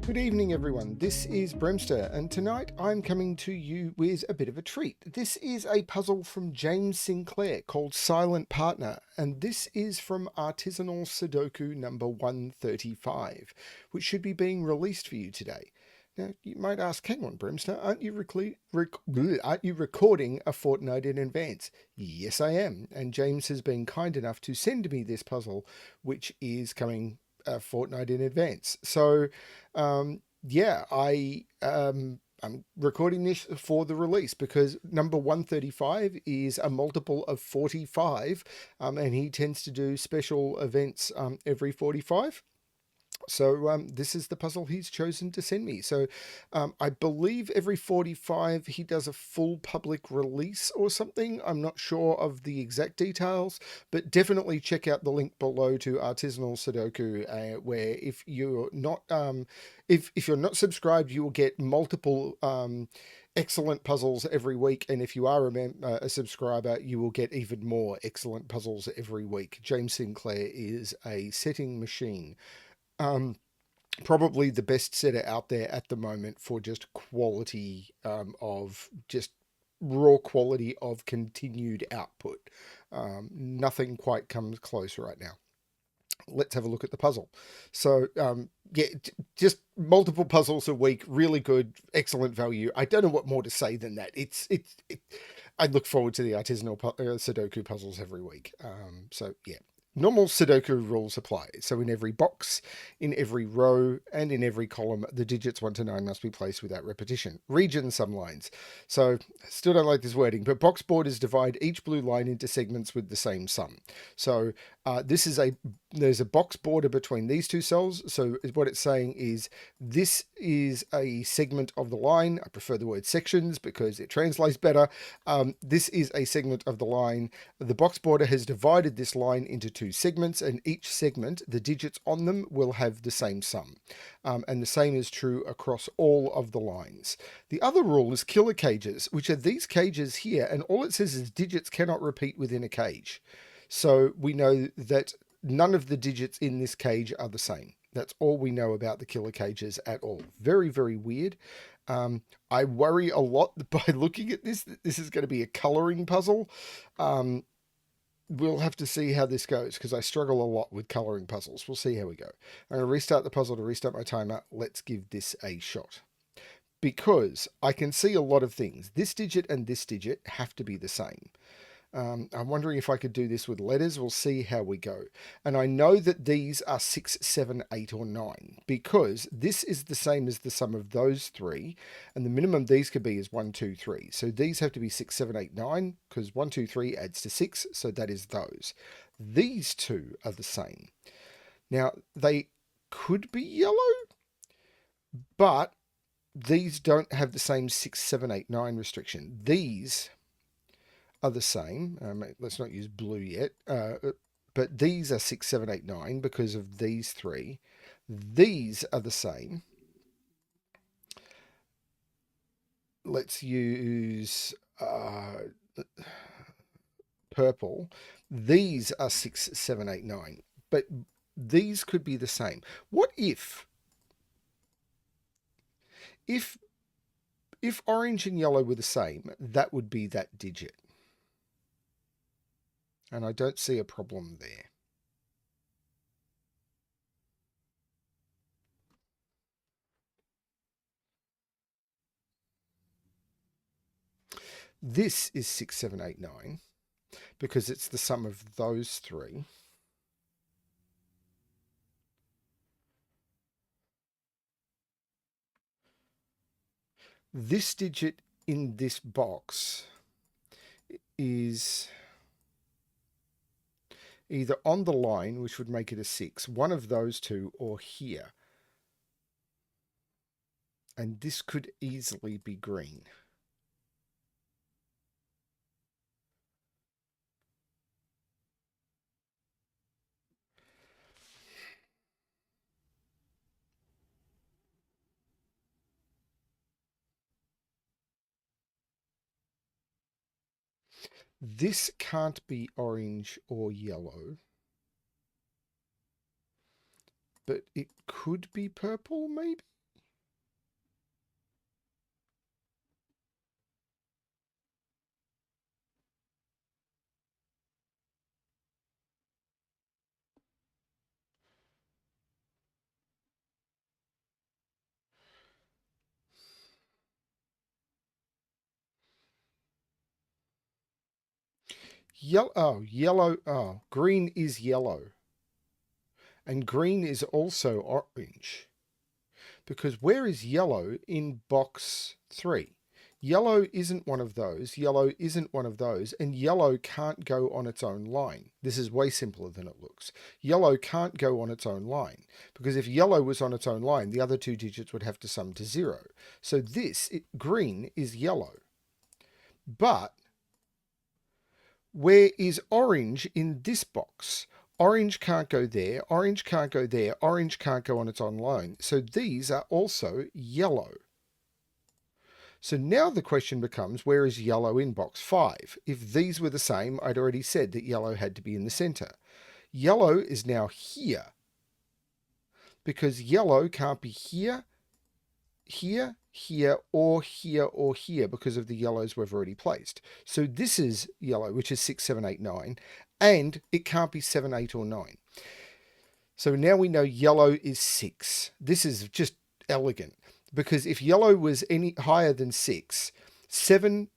Good evening, everyone. This is BremSter, and tonight I'm coming to you with a bit of a treat. This is a puzzle from James Sinclair called Silent Partner, and this is from Artisanal Sudoku number 135, which should be being released for you today. Now, you might ask, hang on, BremSter, aren't you recording a fortnight in advance? Yes, I am, and James has been kind enough to send me this puzzle, which is coming a fortnight in advance. So, yeah, I'm recording this for the release because number 135 is a multiple of 45, and he tends to do special events every 45. So this is the puzzle he's chosen to send me. So I believe every 45 he does a full public release or something. I'm not sure of the exact details, but definitely check out the link below to Artisanal Sudoku, where if you're not if you're not subscribed, you will get multiple excellent puzzles every week, and if you are a subscriber, you will get even more excellent puzzles every week. James Sinclair is a setting machine. Um, Probably the best setter out there at the moment for just quality of just raw quality of continued output. Nothing quite comes close right now. Let's have a look at the puzzle. So, yeah, just multiple puzzles a week, really good, excellent value. I don't know what more to say than that. I look forward to the artisanal Sudoku puzzles every week. So, yeah. Normal Sudoku rules apply. So in every box, in every row, and in every column, the digits 1 to 9 must be placed without repetition. Region some lines. So, still don't like this wording, but box borders divide each blue line into segments with the same sum. So, there's a box border between these two cells. So what it's saying is this is a segment of the line. I prefer the word sections because it translates better. This is a segment of the line. The box border has divided this line into two segments, and each segment, the digits on them will have the same sum. And the same is true across all of the lines. The other rule is killer cages, which are these cages here, and all it says is digits cannot repeat within a cage. So we know that none of the digits in this cage are the same. That's all we know about the killer cages at all. Very, very weird. I worry a lot by looking at this that this is going to be a coloring puzzle. We'll have to see how this goes because I struggle a lot with coloring puzzles. We'll see how we go. I'm going to restart the puzzle to restart my timer. Let's give this a shot. Because I can see a lot of things. This digit and this digit have to be the same. I'm wondering if I could do this with letters. We'll see how we go. And I know that these are 6, 7, 8, or 9 because this is the same as the sum of those three. And the minimum these could be is 1, 2, 3. So these have to be 6, 7, 8, 9 because 1, 2, 3 adds to 6. So that is those. These two are the same. Now, they could be yellow, but these don't have the same 6, 7, 8, 9 restriction. These are the same. Let's not use blue yet. But these are 6, 7, 8, 9 because of these three. These are the same. Let's use purple. These are 6, 7, 8, 9. But these could be the same. What if orange and yellow were the same, that would be that digit. And I don't see a problem there. This is 6, 7, 8, 9 because it's the sum of those three. This digit in this box is either on the line, which would make it a 6, one of those two, or here. And this could easily be green. This can't be orange or yellow, but it could be purple, maybe? Green is yellow. And green is also orange. Because where is yellow in box 3? Yellow isn't one of those, yellow isn't one of those, and yellow can't go on its own line. This is way simpler than it looks. Yellow can't go on its own line, because if yellow was on its own line, the other two digits would have to sum to 0. So green is yellow. But where is orange in this box? Orange can't go there, orange can't go there, orange can't go on its own line. So these are also yellow. So now the question becomes, where is yellow in box 5? If these were the same, I'd already said that yellow had to be in the center. Yellow is now here, because yellow can't be here, here, here, or here, or here, because of the yellows we've already placed. So this is yellow, which is 6, 7, 8, 9, and it can't be 7, 8, or 9. So now we know yellow is 6. This is just elegant. Because if yellow was any higher than 6, 7,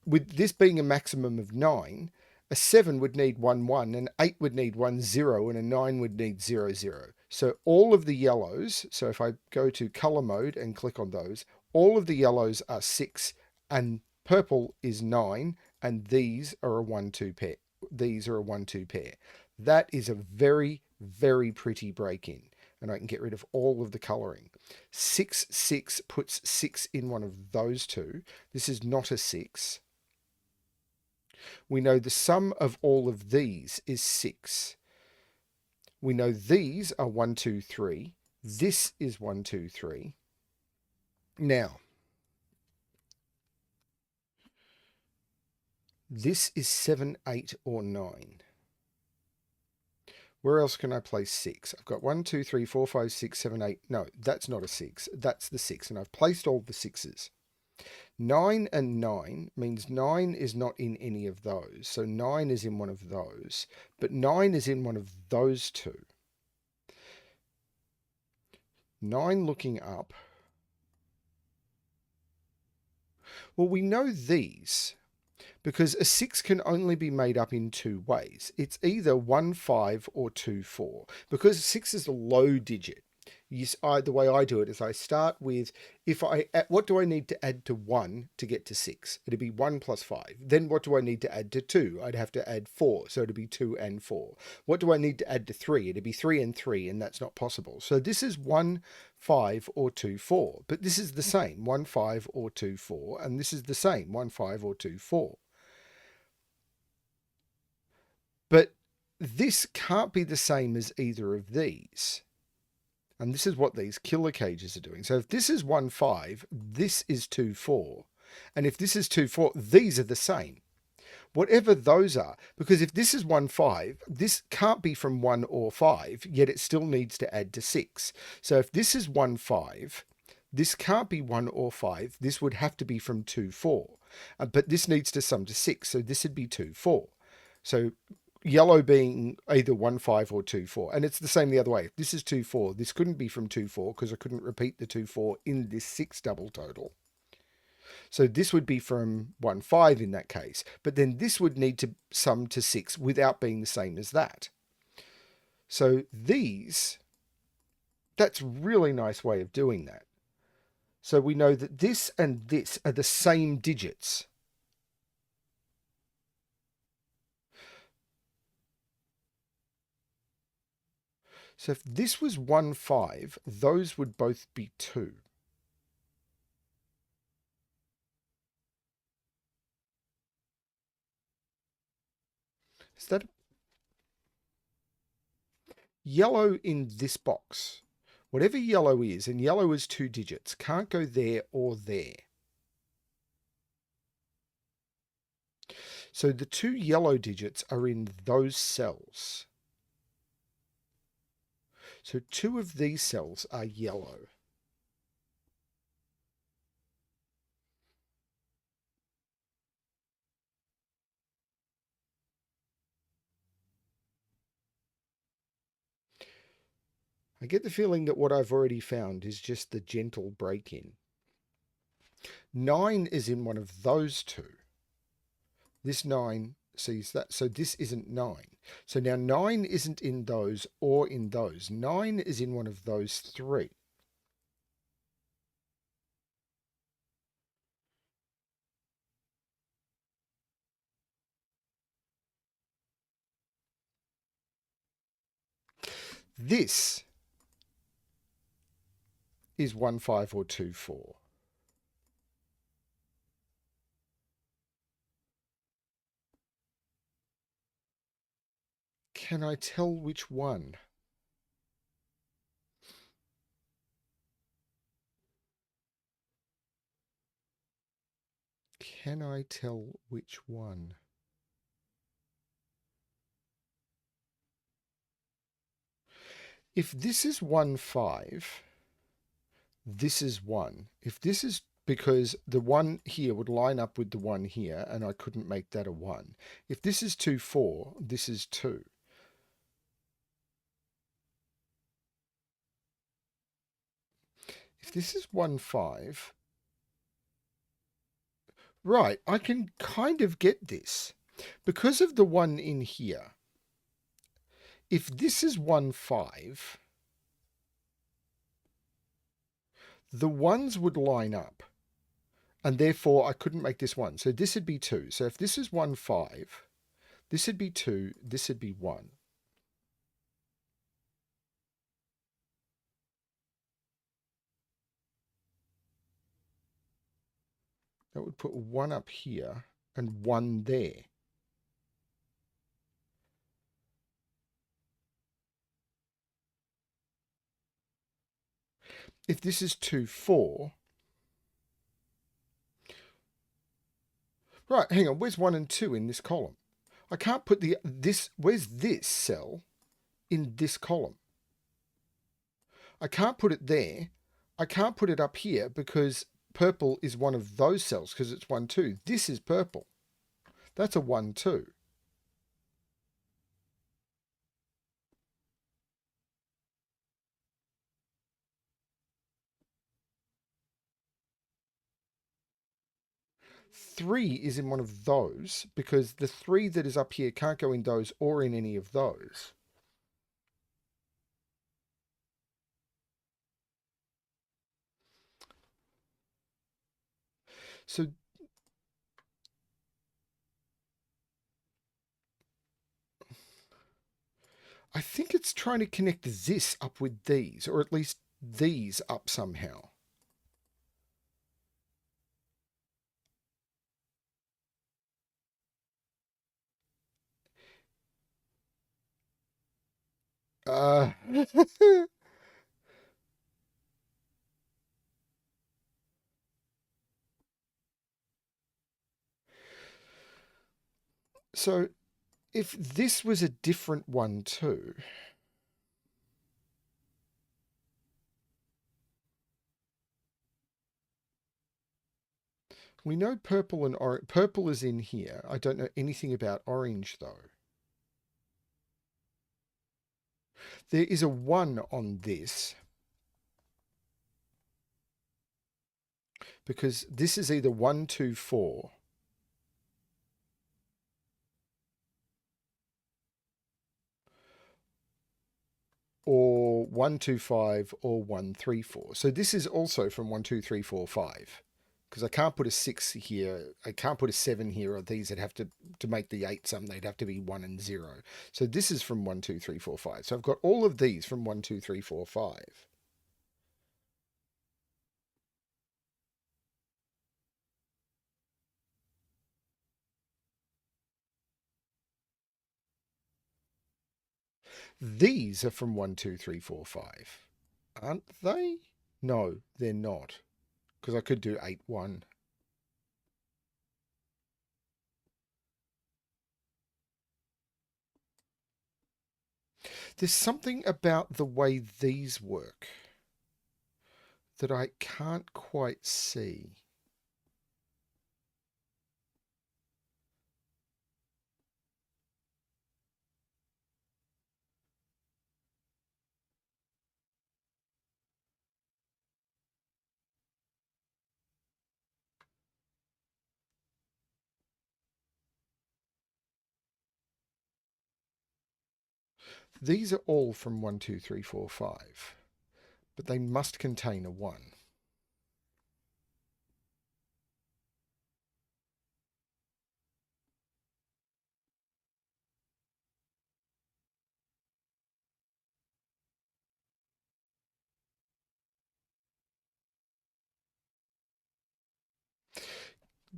with this being a maximum of 9, a 7 would need 1, 1, an 8 would need 1, 0, and a 9 would need 0, 0. So all of the yellows, so if I go to color mode and click on those, all of the yellows are 6, and purple is 9, and these are a 1, 2 pair. These are a 1, 2 pair. That is a very, very pretty break-in. And I can get rid of all of the colouring. 6, 6 puts 6 in one of those two. This is not a 6. We know the sum of all of these is 6. We know these are 1, 2, 3. This is 1, 2, 3. Now, this is 7, 8, or 9. Where else can I place 6? I've got 1, 2, 3, 4, 5, 6, 7, 8. No, that's not a 6. That's the 6. And I've placed all the 6s. 9 and 9 means 9 is not in any of those. So 9 is in one of those. But 9 is in one of those two. 9 looking up. Well, we know these, because a 6 can only be made up in two ways. It's either 1, 5 or 2, 4. Because 6 is a low digit. The way I do it is I start with, what do I need to add to 1 to get to 6? It'd be 1 plus 5. Then what do I need to add to 2? I'd have to add 4, so it'd be 2 and 4. What do I need to add to 3? It'd be 3 and 3, and that's not possible. So this is 1, 5 or 2, 4. But this is the same, 1, 5 or 2, 4. And this is the same, 1, 5 or 2, 4. But this can't be the same as either of these. And this is what these killer cages are doing. So if this is 1, 5, this is 2, 4. And if this is 2, 4, these are the same. Whatever those are. Because if this is 1, 5, this can't be from 1 or 5, yet it still needs to add to 6. So if this is 1, 5, this can't be 1 or 5. This would have to be from 2, 4. But this needs to sum to 6. So this would be 2, 4. So yellow being either 1, 5 or 2, 4. And it's the same the other way. If this is 2, 4, this couldn't be from 2, 4 because I couldn't repeat the 2, 4 in this 6 double total. So this would be from 1, 5 in that case. But then this would need to sum to 6 without being the same as that. So that's a really nice way of doing that. So we know that this and this are the same digits. So if this was 1, 5, those would both be 2. Is that yellow in this box? Whatever yellow is, and yellow is 2 digits, can't go there or there. So the 2 yellow digits are in those cells. So 2 of these cells are yellow. I get the feeling that what I've already found is just the gentle break-in. 9 is in one of those two. This 9 sees that. So this isn't 9. So now 9 isn't in those or in those. 9 is in one of those 3. This is 1, 5 or 2, 4. Can I tell which one? Can I tell which one? If this is 1, 5, this is 1. If this is because the 1 here would line up with the 1 here, and I couldn't make that a 1. If this is 2, 4, this is 2. If this is 1, 5, right, I can kind of get this. Because of the 1 in here, if this is 1, 5, the 1s would line up. And therefore, I couldn't make this 1. So this would be 2. So if this is 1, 5, this would be 2, this would be 1. That would put 1 up here and 1 there. If this is 2, 4... Right, hang on. Where's 1 and 2 in this column? I can't put where's this cell in this column? I can't put it there. I can't put it up here because purple is one of those cells because it's 1, 2. This is purple. That's a 1, 2. Three is in one of those because the 3 that is up here can't go in those or in any of those. So I think it's trying to connect this up with these, or at least these up somehow. Uh, so if this was a different one too, we know purple and orange. Purple is in here. I don't know anything about orange though. There is a 1 on this because this is either 1, 2, 4. Or 1, 2, 5 or 1, 3, 4. So this is also from 1, 2, 3, 4, 5. Because I can't put a 6 here. I can't put a 7 here, or these that have to make the 8 some, they'd have to be 1 and 0. So this is from 1, 2, 3, 4, 5. So I've got all of these from 1, 2, 3, 4, 5. These are from 1, 2, 3, 4, 5. Aren't they? No, they're not. Because I could do 8, 1. There's something about the way these work that I can't quite see. These are all from 1, 2, 3, 4, 5, but they must contain a 1.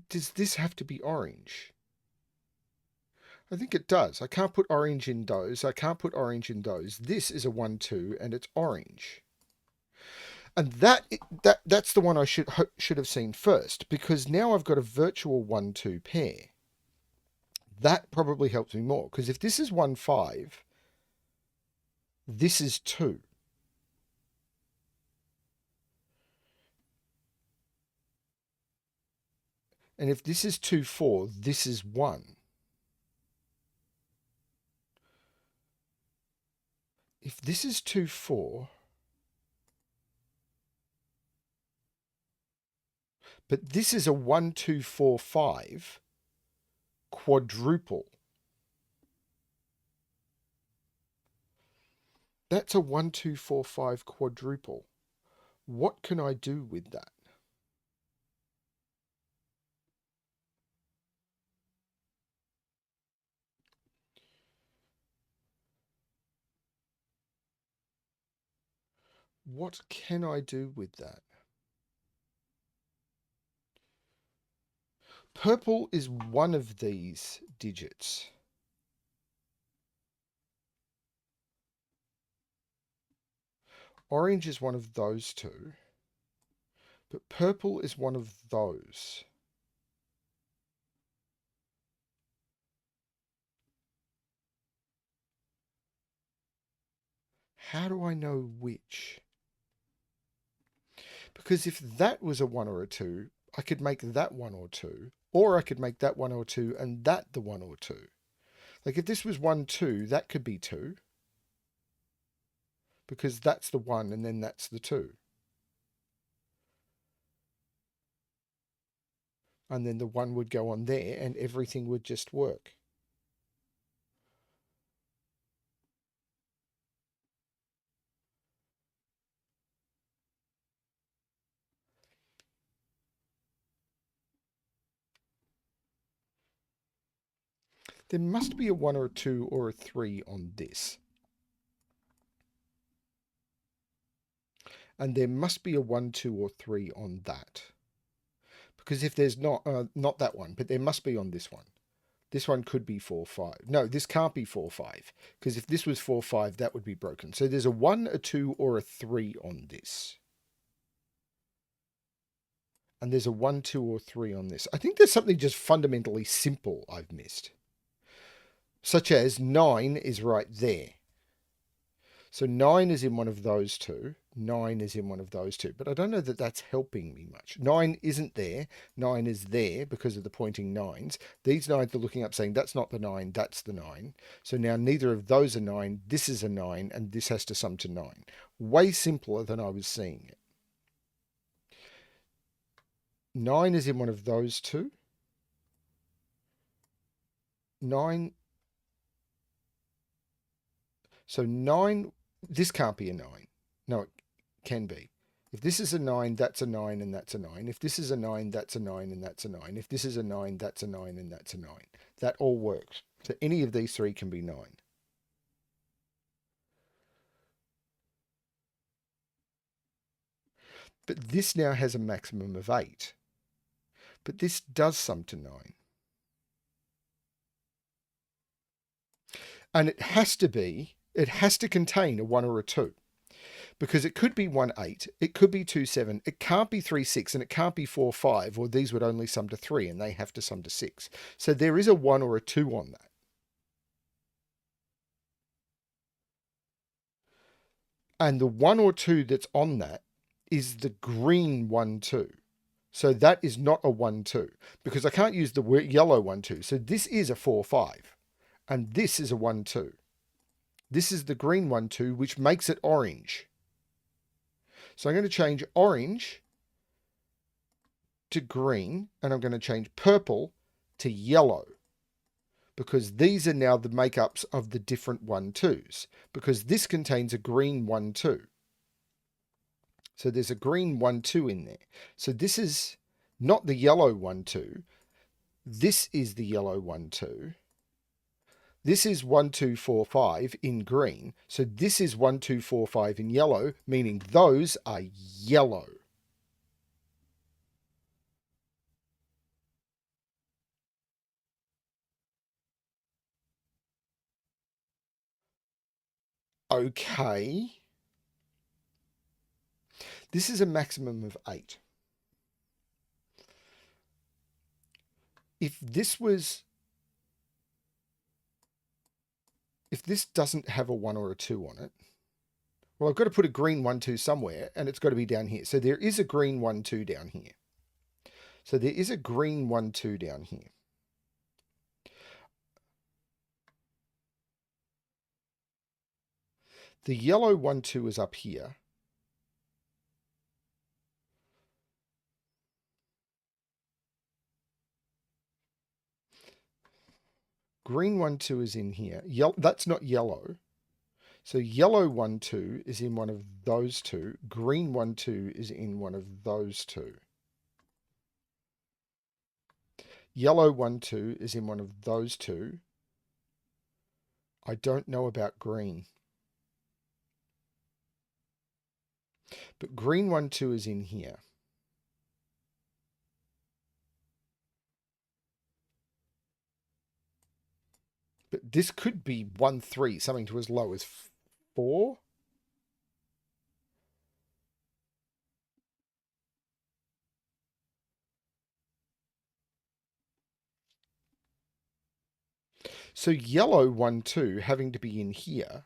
Does this have to be orange? I think it does. I can't put orange in those. I can't put orange in those. This is a 1, 2, and it's orange. And that's the one I should have seen first, because now I've got a virtual 1, 2 pair. That probably helps me more, because if this is 1, 5, this is 2. And if this is 2, 4, this is 1. If this is 2, 4, but this is a 1, 2, 4, 5 quadruple. That's a 1, 2, 4, 5 quadruple. What can I do with that? What can I do with that? Purple is one of these digits. Orange is one of those two. But purple is one of those. How do I know which? Because if that was a 1 or a 2, I could make that 1 or 2. Or I could make that 1 or 2 and that the 1 or 2. Like if this was 1, 2, that could be 2. Because that's the 1 and then that's the 2. And then the 1 would go on there and everything would just work. There must be a 1 or a 2 or a 3 on this. And there must be a 1, 2 or 3 on that. Because if there's not that one, but there must be on this one. This one could be 4, 5. No, this can't be 4, 5. Because if this was 4, 5, that would be broken. So there's a 1, a 2 or a 3 on this. And there's a 1, 2 or 3 on this. I think there's something just fundamentally simple I've missed. Such as 9 is right there. So 9 is in one of those two. 9 is in one of those two. But I don't know that that's helping me much. 9 isn't there. 9 is there because of the pointing 9s. These 9s are looking up saying that's not the 9, that's the 9. So now neither of those are 9. This is a 9 and this has to sum to 9. Way simpler than I was seeing it. 9 is in one of those two. 9. So 9, this can't be a 9. No, it can be. If this is a 9, that's a 9 and that's a 9. If this is a 9, that's a 9 and that's a 9. If this is a 9, that's a 9 and that's a 9. That all works. So any of these three can be 9. But this now has a maximum of 8. But this does sum to 9. And it has to contain a 1 or a 2. Because it could be 1, 8, it could be 2, 7, it can't be 3, 6, and it can't be 4, 5, or these would only sum to 3, and they have to sum to 6. So there is a 1 or a 2 on that. And the 1 or 2 that's on that is the green 1, 2. So that is not a 1, 2, because I can't use the yellow 1, 2. So this is a 4, 5, and this is a 1, 2. This is the green 1, 2, which makes it orange. So I'm going to change orange to green, and I'm going to change purple to yellow. because these are now the makeups of the different 1-2s, because this contains a green 1-2. So there's a green 1-2 in there. So this is not the yellow 1-2. This is the yellow 1-2. This is 1-2-4-5 in green. So this is 1-2-4-5 in yellow, meaning those are yellow. Okay. This is a maximum of 8. If this doesn't have a 1 or a 2 on it, well, I've got to put a green 1-2 somewhere, and it's got to be down here. So there is a green 1-2 down here. So there is a green 1-2 down here. The yellow 1-2 is up here. Green 1-2 is in here. That's not yellow. So yellow 1-2 is in one of those two. Green 1-2 is in one of those two. Yellow 1-2 is in one of those two. I don't know about green. But green 1-2 is in here. But this could be 1-3, something to as low as 4. So yellow 1-2 having to be in here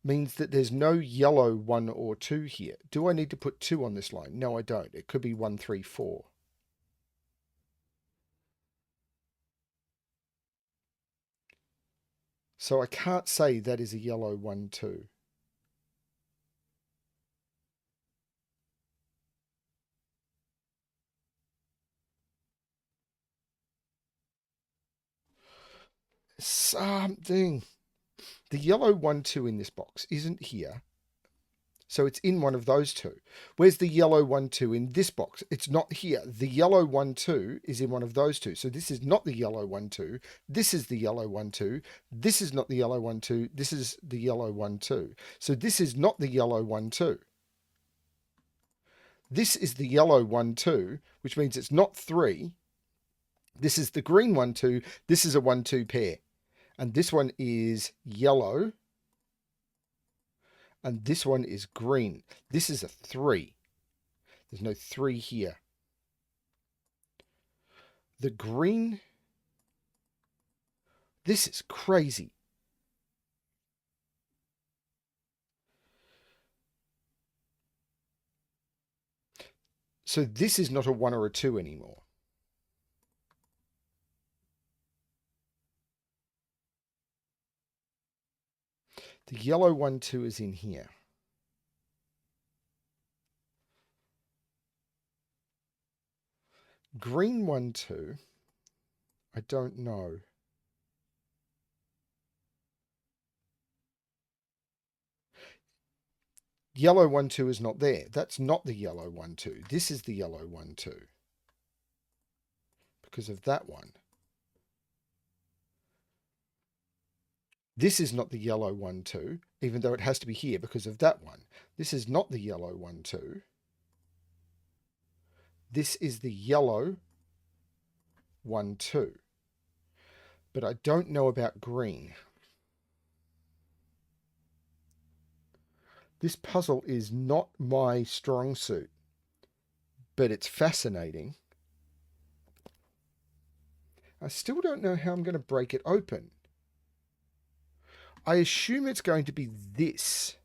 means that there's no yellow 1 or 2 here. Do I need to put 2 on this line? No, I don't. It could be 1-3-4. So I can't say that is a yellow 1-2. Something. The yellow 1-2 in this box isn't here. So it's in one of those two. Where's the yellow 1-2 in this box? It's not here. The yellow 1-2 is in one of those two. So this is not the yellow 1-2. This is the yellow 1-2. This is not the yellow 1-2. This is the yellow 1-2. So this is not the yellow 1-2. This is the yellow 1-2, which means it's not 3. This is the green 1-2. This is a 1-2 pair. And this one is yellow. And this one is green. This is a 3. There's no 3 here. The green... This is crazy. So this is not a 1 or a 2 anymore. The yellow 1-2 is in here. Green 1-2, I don't know. Yellow 1-2 is not there. That's not the yellow 1-2. This is the yellow 1-2. Because of that one. This is not the yellow 1-2, even though it has to be here because of that one. This is not the yellow 1-2. This is the yellow 1-2. But I don't know about green. This puzzle is not my strong suit, but it's fascinating. I still don't know how I'm going to break it open. I assume it's going to be this.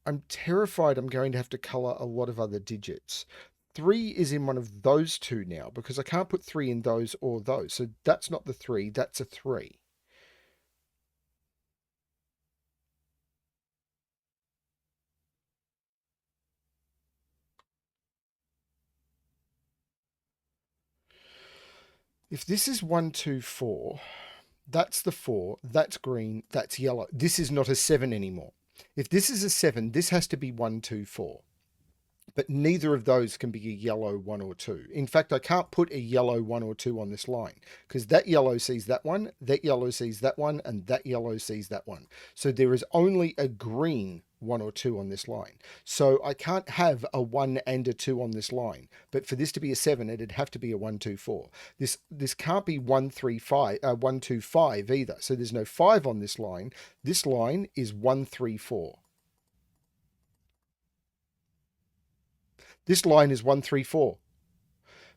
I'm terrified I'm going to have to colour a lot of other digits. 3 is in one of those two now because I can't put 3 in those or those. So that's not the 3, that's a 3. If this is 1, 2, 4, that's the 4, that's green, that's yellow. This is not a 7 anymore. If this is a 7, this has to be 1, 2, 4. But neither of those can be a yellow 1 or 2. In fact, I can't put a yellow 1 or 2 on this line because that yellow sees that one, that yellow sees that one, and that yellow sees that one. So there is only a green 1 or 2 on this line. So I can't have a 1 and a 2 on this line. But for this to be a 7, it'd have to be a 1, 2, 4. This can't be 1, 3, 5, 1, 2, 5 either. So there's no 5 on this line. This line is 1, 3, 4. This line is 1, 3, 4.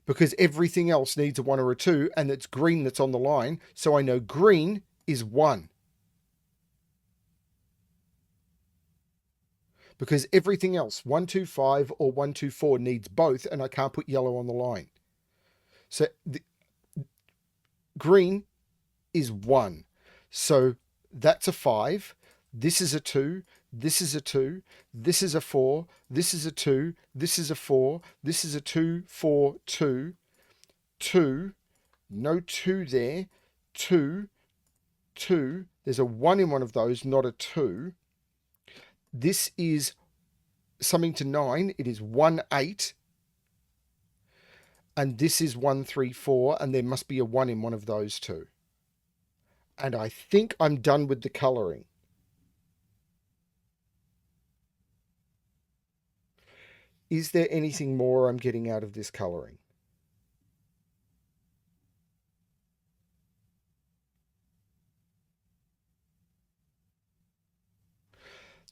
Because everything else needs a 1 or a 2, and it's green that's on the line, so I know green is 1. Because everything else, 1, 2, 5 or 1, 2, 4 needs both, and I can't put yellow on the line. So green is 1. So that's a 5. This is a 2. This is a 2. This is a 4. This is a 2. This is a 4. This is a 2, 4, 2. 2. No 2 there. 2. 2. There's a 1 in one of those, not a 2. This is summing to 9. It is 1, 8. And this is 1, 3, 4. And there must be a 1 in one of those two. And I think I'm done with the colouring. Is there anything more I'm getting out of this colouring?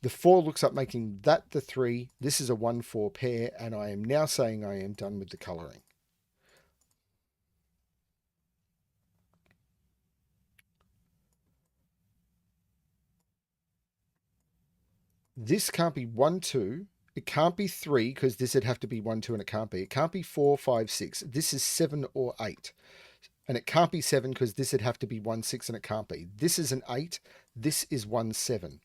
The 4 looks up making that the 3. This is a 1, 4 pair, and I am now saying I am done with the colouring. This can't be 1, 2. It can't be 3 because this would have to be 1, 2, and it can't be. It can't be 4, 5, 6. This is 7 or 8. And it can't be 7 because this would have to be 1, 6, and it can't be. This is an 8. This is 1, 7.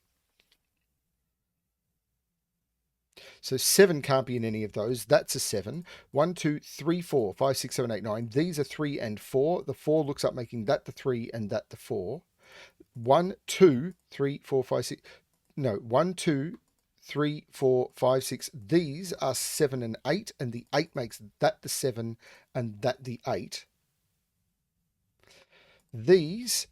So 7 can't be in any of those. That's a 7. 1, 2, 3, 4, 5, 6, 7, 8, 9. These are 3 and 4. The 4 looks up making that the 3 and that the 4. 1, 2, 3, 4, 5, 6. No, 1, 2, 3, 4, 5, 6. These are 7 and 8, and the 8 makes that the 7 and that the 8. These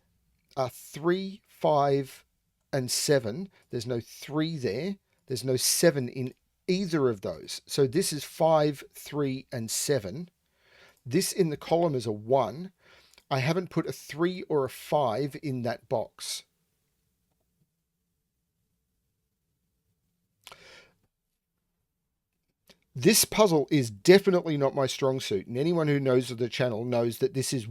are 3, 5, and 7. There's no 3 there. There's no 7 in either of those. So this is 5, 3, and 7. This in the column is a 1. I haven't put a 3 or a 5 in that box. This puzzle is definitely not my strong suit, and anyone who knows the channel knows that this is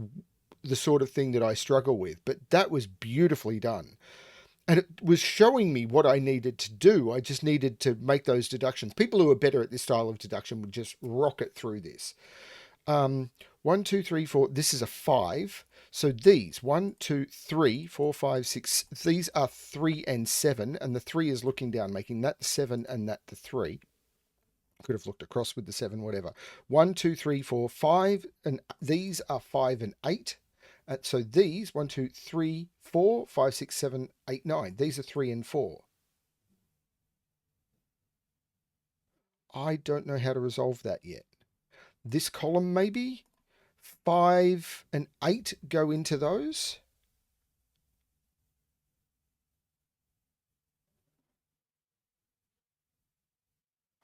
the sort of thing that I struggle with, but that was beautifully done. And it was showing me what I needed to do. I just needed to make those deductions. People who are better at this style of deduction would just rocket through this. 1, 2, 3, 4. This is a 5. So these 1, 2, 3, 4, 5, 6. These are 3 and 7, and the 3 is looking down, making that the 7 and that the 3. Could have looked across with the 7, whatever. 1, 2, 3, 4, 5, and these are 5 and 8. So these 1, 2, 3, 4, 5, 6, 7, 8, 9. These are 3 and 4. I don't know how to resolve that yet. This column maybe 5 and 8 go into those.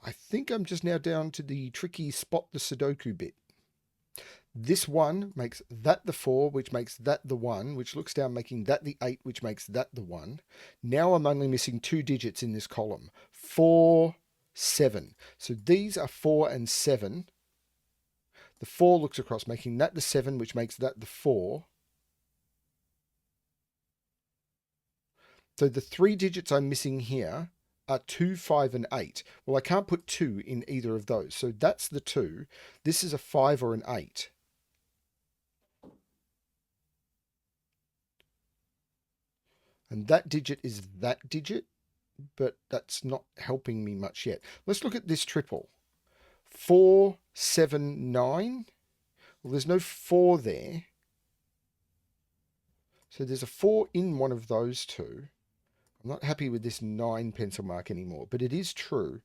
I think I'm just now down to the tricky spot the Sudoku bit. This 1 makes that the 4, which makes that the 1, which looks down, making that the 8, which makes that the 1. Now I'm only missing 2 digits in this column. 4, 7. So these are 4 and 7. The 4 looks across, making that the 7, which makes that the 4. So the 3 digits I'm missing here are 2, 5, and 8. Well, I can't put 2 in either of those. So that's the 2. This is a 5 or an 8. And that digit is that digit, but that's not helping me much yet. Let's look at this triple. 4, 7, 9. Well, there's no 4 there. So there's a 4 in one of those two. I'm not happy with this 9 pencil mark anymore, but it is true.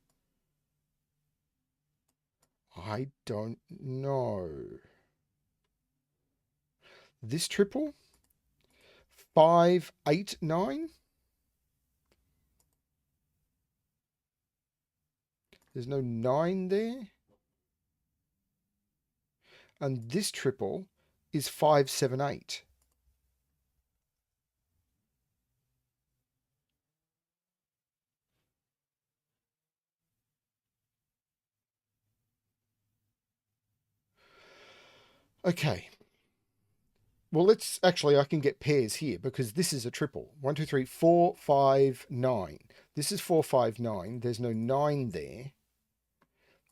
I don't know. This triple? 5, 8, 9? There's no 9 there. And this triple is 5, 7, 8. Okay. Well, let's actually, I can get pairs here because this is a triple. 1, 2, 3, 4, 5, 9. This is 4, 5, 9. There's no 9 there.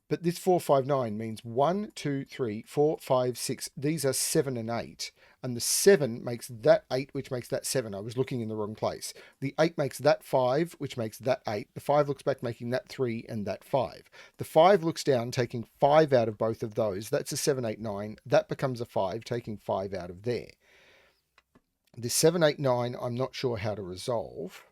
But this 4, 5, 9 means 1, 2, 3, 4, 5, 6. These are 7 and 8. And the 7 makes that 8, which makes that 7. I was looking in the wrong place. The 8 makes that 5, which makes that 8. The 5 looks back, making that 3 and that 5. The 5 looks down, taking 5 out of both of those. That's a 7, 8, 9. That becomes a 5, taking 5 out of there. This 7, 8, 9, I'm not sure how to resolve.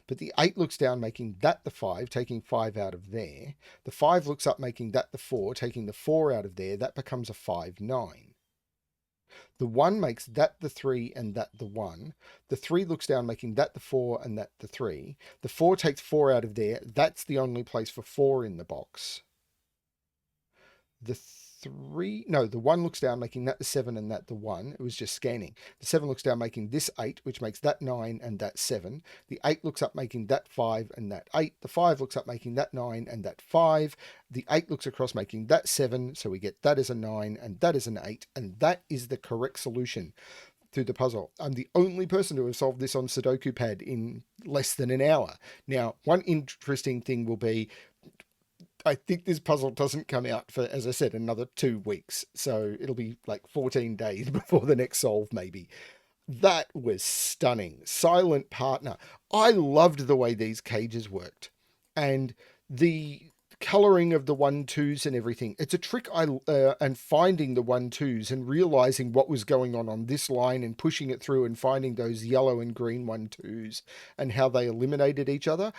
But the 8 looks down, making that the 5, taking 5 out of there. The 5 looks up, making that the 4, taking the 4 out of there. That becomes a 5, 9. The 1 makes that the 3 and that the 1. The 3 looks down, making that the 4 and that the 3. The 4 takes 4 out of there. That's the only place for 4 in the box. The 3, no, the 1 looks down, making that the 7 and that the 1. It was just scanning. The 7 looks down, making this 8, which makes that 9 and that 7. The 8 looks up, making that 5 and that 8. The 5 looks up, making that 9 and that 5. The 8 looks across, making that 7. So we get that as a 9 and that is an 8. And that is the correct solution through the puzzle. I'm the only person to have solved this on Sudoku Pad in less than an hour. Now, one interesting thing will be, I think this puzzle doesn't come out for, as I said, another 2 weeks. So it'll be like 14 days before the next solve, maybe. That was stunning. Silent Partner. I loved the way these cages worked. And the coloring of the 1-2s and everything. It's a trick and finding the 1-2s and realizing what was going on this line and pushing it through and finding those yellow and green 1-2s and how they eliminated each other.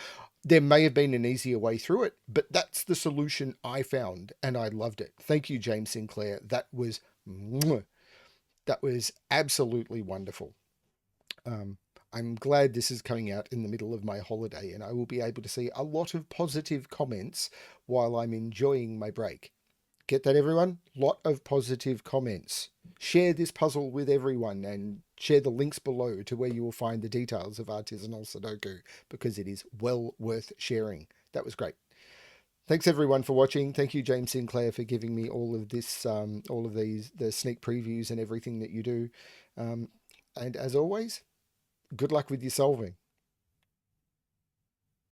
There may have been an easier way through it, but that's the solution I found, and I loved it. Thank you, James Sinclair. That was absolutely wonderful. I'm glad this is coming out in the middle of my holiday, and I will be able to see a lot of positive comments while I'm enjoying my break. Get that, everyone? Lot of positive comments. Share this puzzle with everyone and share the links below to where you will find the details of Artisanal Sudoku, because it is well worth sharing. That was great. Thanks everyone for watching. Thank you, James Sinclair, for giving me all of this, all of these, the sneak previews and everything that you do. And as always, good luck with your solving.